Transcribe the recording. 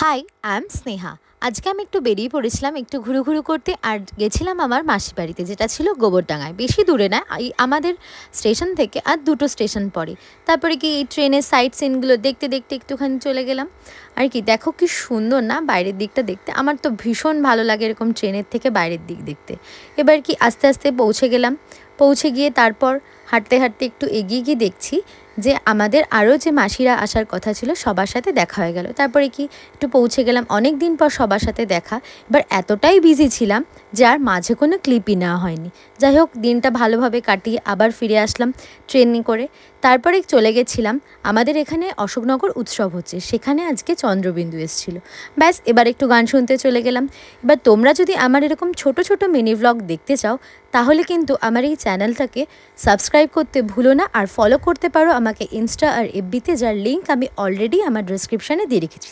High, I am Sneha. আজকে আমি একটু বেরিয়ে পড়েছিলাম একটু ঘুরু করতে, আর গেছিলাম আমার মাসির বাড়িতে, যেটা ছিল গোবরডাঙ্গায়। বেশি দূরে না, এই আমাদের স্টেশন থেকে আর 2টো স্টেশন পরে। তারপরে কি এই ট্রেনের সাইড সিনগুলো দেখতে দেখতে একটুখানি চলে গেলাম। আর কি দেখো কি সুন্দর না বাইরের দিকটা দেখতে, আমার তো ভীষণ ভালো লাগে এরকম ট্রেনের থেকে বাইরের দিক দেখতে। এবার কি আস্তে আস্তে পৌঁছে গেলাম। পৌঁছে গিয়ে তারপর হাঁটতে হাঁটতে একটু এগিয়ে গিয়ে দেখছি যে আমাদের আরও যে মাসিরা আসার কথা ছিল সবার সাথে দেখা হয়ে গেল। তারপরে কি একটু পৌঁছে গেলাম, অনেক দিন পর সবার সাথে দেখা। এবার এতটাই বিজি ছিলাম যে আর মাঝে কোনো ক্লিপই নেওয়া হয়নি। যাই হোক, দিনটা ভালোভাবে কাটিয়ে আবার ফিরে আসলাম ট্রেনে করে। তারপরে চলে গেছিলাম, আমাদের এখানে অশোকনগর উৎসব হচ্ছে, সেখানে আজকে চন্দ্রবিন্দু এসেছিল। ব্যাস, এবার একটু গান শুনতে চলে গেলাম। এবার তোমরা যদি আমার এরকম ছোট ছোট মিনি ভ্লগ দেখতে চাও, তাহলে কিন্তু আমার এই চ্যানেলটাকে সাবস্ক্রাইব করতে ভুলো না, আর ফলো করতে পারো আমাকে ইনস্টা আর এফবিতে, যার লিঙ্ক আমি অলরেডি আমার ডেসক্রিপশানে দিয়ে রেখেছি।